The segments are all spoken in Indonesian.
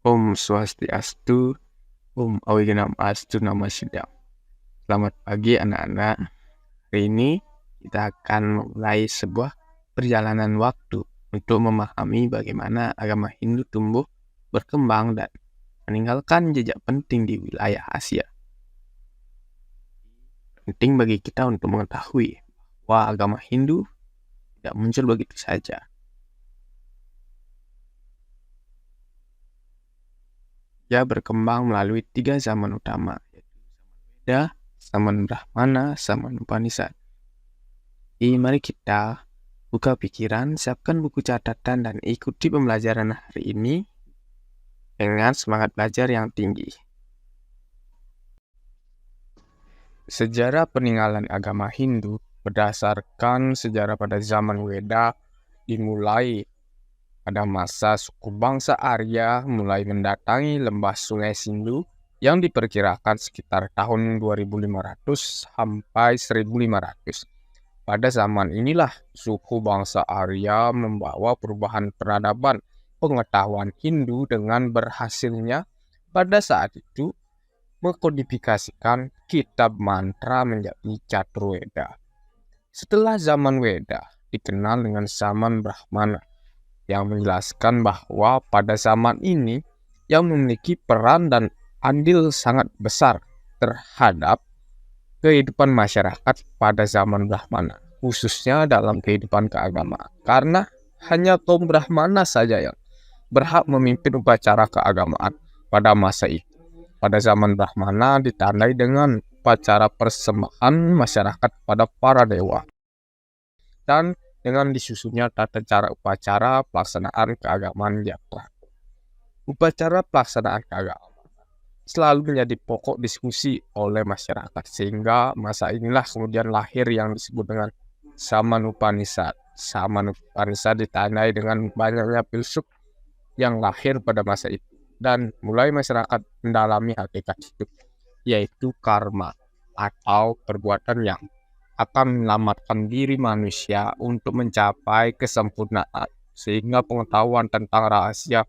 Om Swastiastu, Om Awigenam Astu Nama Sidam. Selamat pagi anak-anak. Hari ini kita akan memulai sebuah perjalanan waktu untuk memahami bagaimana agama Hindu tumbuh, berkembang, dan meninggalkan jejak penting di wilayah Asia. Penting bagi kita untuk mengetahui bahwa agama Hindu tidak muncul begitu saja. Ia berkembang melalui 3 zaman utama, yaitu Veda, zaman Brahmana, zaman Upanishad. Mari kita buka pikiran, siapkan buku catatan, dan ikuti pembelajaran hari ini dengan semangat belajar yang tinggi. Sejarah peninggalan agama Hindu berdasarkan sejarah pada zaman Weda dimulai pada masa suku bangsa Arya mulai mendatangi lembah Sungai Sindhu yang diperkirakan sekitar tahun 2500 sampai 1500. Pada zaman inilah suku bangsa Arya membawa perubahan peradaban pengetahuan Hindu dengan berhasilnya pada saat itu mengkodifikasikan kitab mantra menjadi Caturveda. Setelah zaman Weda dikenal dengan zaman Brahmana, yang menjelaskan bahwa pada zaman ini yang memiliki peran dan andil sangat besar terhadap kehidupan masyarakat pada zaman Brahmana, khususnya dalam kehidupan keagamaan. Karena hanya kaum Brahmana saja yang berhak memimpin upacara keagamaan pada masa itu. Pada zaman Brahmana ditandai dengan upacara persembahan masyarakat pada para dewa. Dan dengan disusunnya tata cara upacara pelaksanaan keagamaan yang teratur. Upacara pelaksanaan keagamaan selalu menjadi pokok diskusi oleh masyarakat, sehingga masa inilah kemudian lahir yang disebut dengan Zaman Upanishad. Zaman Upanishad ditandai dengan banyaknya filsuf yang lahir pada masa itu, dan mulai masyarakat mendalami hakikat hidup, yaitu karma atau perbuatan yang akan menyelamatkan diri manusia untuk mencapai kesempurnaan, sehingga pengetahuan tentang rahasia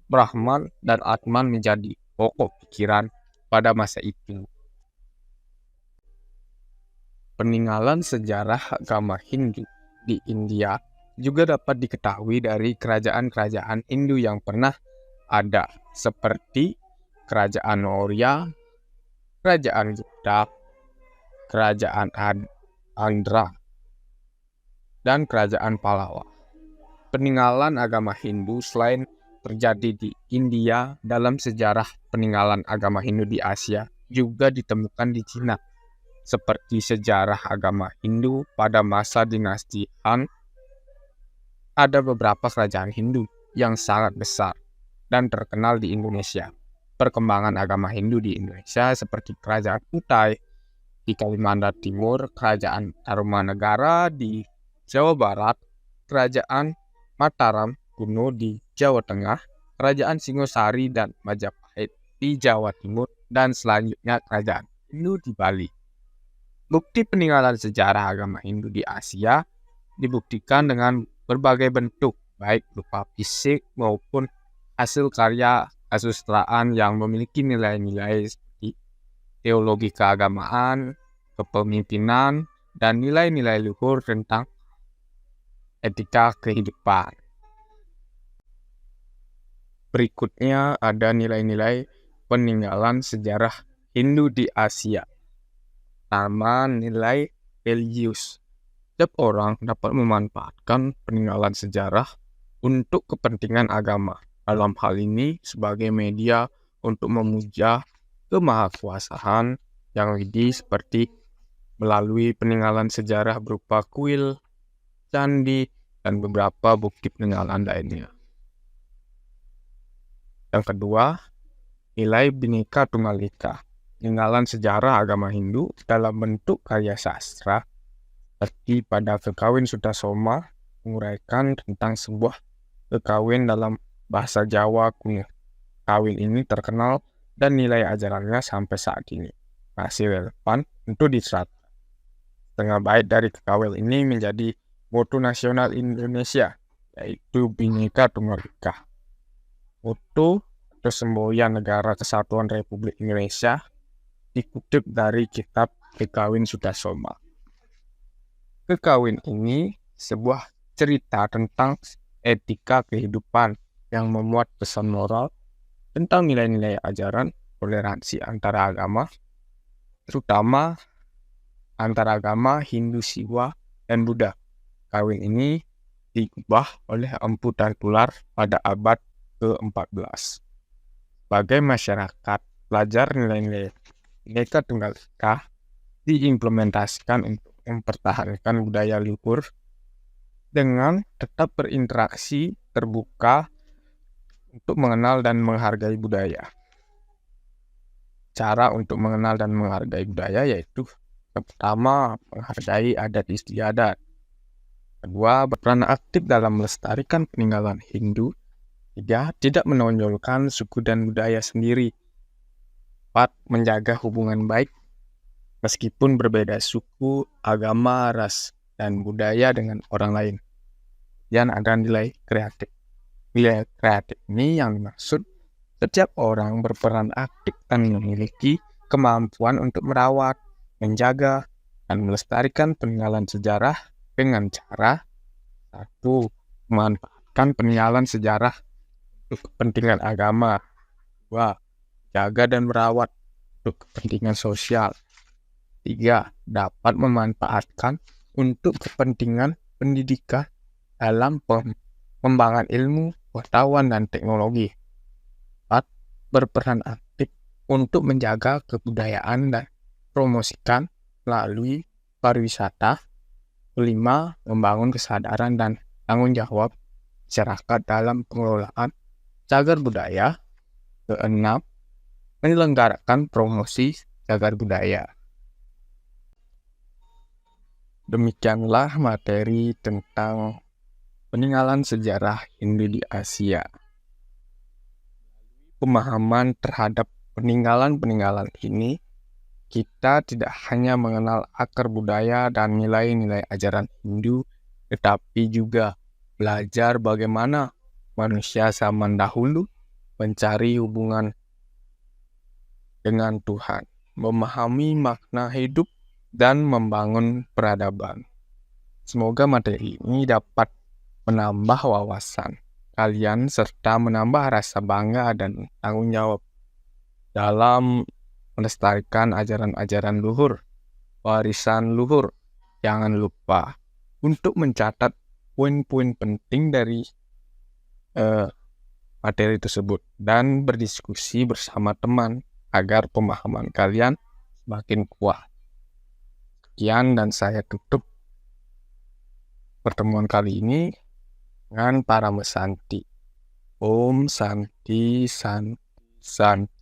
Brahman dan Atman menjadi pokok pikiran pada masa itu. Peninggalan sejarah agama Hindu di India juga dapat diketahui dari kerajaan-kerajaan Hindu yang pernah ada, seperti Kerajaan Maurya, Kerajaan Gupta, Kerajaan Andhra, dan Kerajaan Pallava. Peninggalan agama Hindu selain terjadi di India, dalam sejarah peninggalan agama Hindu di Asia juga ditemukan di Cina, seperti sejarah agama Hindu pada masa dinasti Han. Ada beberapa kerajaan Hindu yang sangat besar dan terkenal di Indonesia. Perkembangan agama Hindu di Indonesia seperti Kerajaan Kutai di Kalimantan Timur, Kerajaan Tarumanegara di Jawa Barat, Kerajaan Mataram kuno di Jawa Tengah, Kerajaan Singosari dan Majapahit di Jawa Timur, dan selanjutnya Kerajaan Hindu di Bali. Bukti peninggalan sejarah agama Hindu di Asia dibuktikan dengan berbagai bentuk, baik berupa fisik maupun hasil karya kesusastraan yang memiliki nilai-nilai seperti teologi keagamaan, kepemimpinan, dan nilai-nilai luhur tentang etika kehidupan. Berikutnya ada nilai-nilai peninggalan sejarah Hindu di Asia. Pertama, nilai religius. Setiap orang dapat memanfaatkan peninggalan sejarah untuk kepentingan agama. Dalam hal ini sebagai media untuk memuja kemahakuasaan yang widih, seperti melalui peninggalan sejarah berupa kuil, candi, dan beberapa bukti peninggalan lainnya. Yang kedua, nilai Bhinneka Tunggal Ika. Peninggalan sejarah agama Hindu dalam bentuk karya sastra, seperti pada Kekawin Sutasoma, menguraikan tentang sebuah kekawin dalam bahasa Jawa kuno. Kawin ini terkenal dan nilai ajarannya sampai saat ini masih relevan untuk diterapkan. Setengah bait dari kekawin ini menjadi moto nasional Indonesia, yaitu Bhinneka Tunggal Ika. Moto Kesemboyan Negara Kesatuan Republik Indonesia dikutip dari kitab Kekawin Sutasoma. Kekawin ini sebuah cerita tentang etika kehidupan yang memuat pesan moral tentang nilai-nilai ajaran toleransi antara agama, terutama antara agama Hindu, Siwa, dan Buddha. Kawin ini diubah oleh Empu Tular pada abad ke-14. Sebagai masyarakat, belajar nilai-nilai Bhinneka Tunggal Ika diimplementasikan untuk mempertahankan budaya luhur dengan tetap berinteraksi terbuka untuk mengenal dan menghargai budaya. Cara untuk mengenal dan menghargai budaya yaitu pertama, menghargai adat istiadat. Kedua, berperan aktif dalam melestarikan peninggalan Hindu. Tiga, tidak menonjolkan suku dan budaya sendiri. Empat, menjaga hubungan baik meskipun berbeda suku, agama, ras, dan budaya dengan orang lain. Dan ada nilai kreatif. Nilai kreatif ini yang dimaksud setiap orang berperan aktif dan memiliki kemampuan untuk merawat, menjaga, dan melestarikan peninggalan sejarah dengan cara satu, memanfaatkan peninggalan sejarah untuk kepentingan agama. Dua, jaga dan merawat untuk kepentingan sosial. Tiga, dapat memanfaatkan untuk kepentingan pendidikan dalam pengembangan ilmu, pengetahuan, dan teknologi. Empat, berperan aktif untuk menjaga kebudayaan dan promosikan melalui pariwisata. Kelima, membangun kesadaran dan tanggung jawab masyarakat dalam pengelolaan cagar budaya. Keenam, menyelenggarakan promosi cagar budaya. Demikianlah materi tentang peninggalan sejarah Hindu di Asia. Pemahaman terhadap peninggalan-peninggalan ini, kita tidak hanya mengenal akar budaya dan nilai-nilai ajaran Hindu, tetapi juga belajar bagaimana manusia zaman dahulu mencari hubungan dengan Tuhan, memahami makna hidup, dan membangun peradaban. Semoga materi ini dapat menambah wawasan kalian serta menambah rasa bangga dan tanggung jawab dalam melestarikan ajaran-ajaran luhur, warisan luhur. Jangan lupa untuk mencatat poin-poin penting dari materi tersebut dan berdiskusi bersama teman agar pemahaman kalian semakin kuat. Sekian, dan saya tutup pertemuan kali ini dengan Parama Santi. Om Santi Santi Santi.